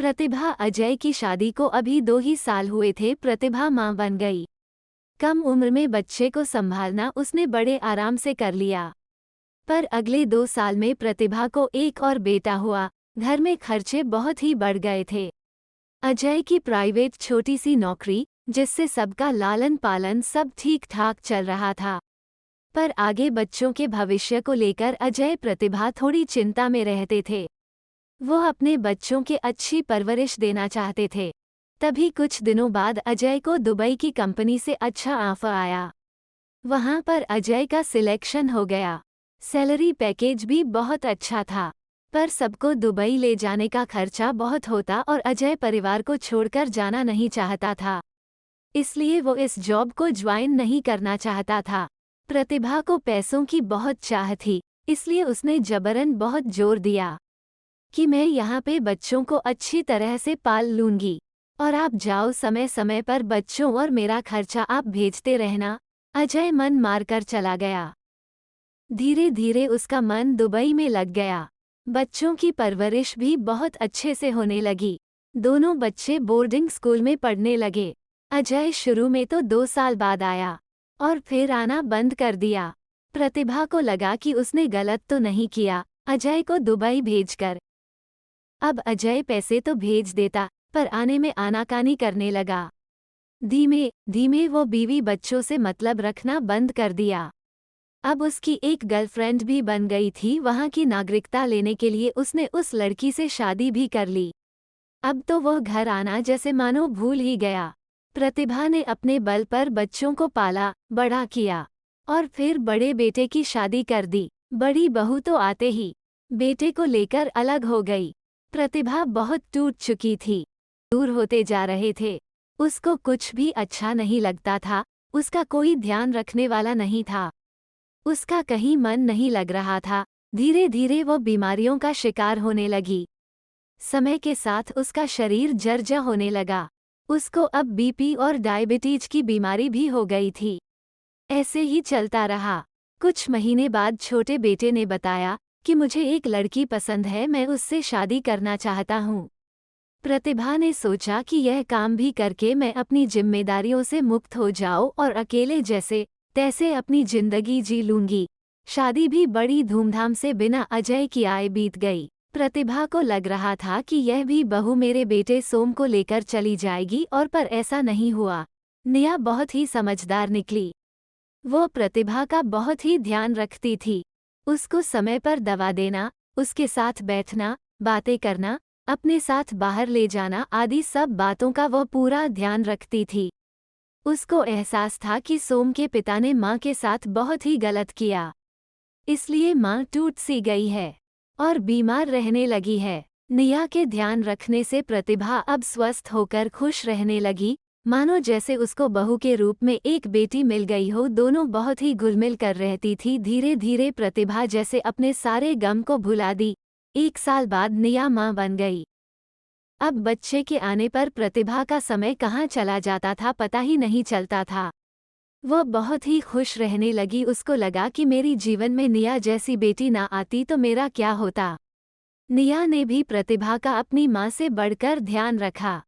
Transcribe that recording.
प्रतिभा अजय की शादी को अभी 2 ही साल हुए थे। प्रतिभा मां बन गई। कम उम्र में बच्चे को संभालना उसने बड़े आराम से कर लिया। पर अगले 2 साल में प्रतिभा को एक और बेटा हुआ। घर में खर्चे बहुत ही बढ़ गए थे। अजय की प्राइवेट छोटी सी नौकरी, जिससे सबका लालन पालन सब ठीक ठाक चल रहा था। पर आगे बच्चों के भविष्य को लेकर अजय प्रतिभा थोड़ी चिंता में रहते थे। वो अपने बच्चों के अच्छी परवरिश देना चाहते थे। तभी कुछ दिनों बाद अजय को दुबई की कंपनी से अच्छा ऑफर आया। वहां पर अजय का सिलेक्शन हो गया। सैलरी पैकेज भी बहुत अच्छा था, पर सबको दुबई ले जाने का खर्चा बहुत होता और अजय परिवार को छोड़कर जाना नहीं चाहता था। इसलिए वो इस जॉब को ज्वाइन नहीं करना चाहता था। प्रतिभा को पैसों की बहुत चाह थी, इसलिए उसने जबरन बहुत जोर दिया कि मैं यहाँ पे बच्चों को अच्छी तरह से पाल लूंगी और आप जाओ समय समय पर बच्चों और मेरा खर्चा आप भेजते रहना। अजय मन मारकर चला गया। धीरे धीरे उसका मन दुबई में लग गया। बच्चों की परवरिश भी बहुत अच्छे से होने लगी। दोनों बच्चे बोर्डिंग स्कूल में पढ़ने लगे। अजय शुरू में तो 2 साल बाद आया और फिर आना बंद कर दिया। प्रतिभा को लगा कि उसने गलत तो नहीं किया अजय को दुबई भेजकर। अब अजय पैसे तो भेज देता, पर आने में आनाकानी करने लगा। धीमे धीमे वो बीवी बच्चों से मतलब रखना बंद कर दिया। अब उसकी एक गर्लफ्रेंड भी बन गई थी। वहां की नागरिकता लेने के लिए उसने उस लड़की से शादी भी कर ली। अब तो वह घर आना जैसे मानो भूल ही गया। प्रतिभा ने अपने बल पर बच्चों को पाला बड़ा किया और फिर बड़े बेटे की शादी कर दी। बड़ी बहू तो आते ही बेटे को लेकर अलग हो गई। प्रतिभा बहुत टूट चुकी थी। दूर होते जा रहे थे। उसको कुछ भी अच्छा नहीं लगता था। उसका कोई ध्यान रखने वाला नहीं था। उसका कहीं मन नहीं लग रहा था। धीरे धीरे वो बीमारियों का शिकार होने लगी। समय के साथ उसका शरीर जर्जर होने लगा। उसको अब बीपी और डायबिटीज की बीमारी भी हो गई थी। ऐसे ही चलता रहा। कुछ महीने बाद छोटे बेटे ने बताया कि मुझे एक लड़की पसंद है, मैं उससे शादी करना चाहता हूँ। प्रतिभा ने सोचा कि यह काम भी करके मैं अपनी जिम्मेदारियों से मुक्त हो जाऊं और अकेले जैसे तैसे अपनी जिंदगी जी लूंगी। शादी भी बड़ी धूमधाम से बिना अजय की आए बीत गई। प्रतिभा को लग रहा था कि यह भी बहू मेरे बेटे सोम को लेकर चली जाएगी, और पर ऐसा नहीं हुआ। निया बहुत ही समझदार निकली। वो प्रतिभा का बहुत ही ध्यान रखती थी। उसको समय पर दवा देना, उसके साथ बैठना, बातें करना, अपने साथ बाहर ले जाना आदि सब बातों का वह पूरा ध्यान रखती थी। उसको एहसास था कि सोम के पिता ने माँ के साथ बहुत ही गलत किया, इसलिए माँ टूट सी गई है और बीमार रहने लगी है। निया के ध्यान रखने से प्रतिभा अब स्वस्थ होकर खुश रहने लगी, मानो जैसे उसको बहू के रूप में एक बेटी मिल गई हो। दोनों बहुत ही घुलमिल कर रहती थी। धीरे धीरे प्रतिभा जैसे अपने सारे गम को भुला दी। 1 साल बाद निया माँ बन गई। अब बच्चे के आने पर प्रतिभा का समय कहाँ चला जाता था पता ही नहीं चलता था। वह बहुत ही खुश रहने लगी। उसको लगा कि मेरी जीवन में निया जैसी बेटी ना आती तो मेरा क्या होता। निया ने भी प्रतिभा का अपनी माँ से बढ़कर ध्यान रखा।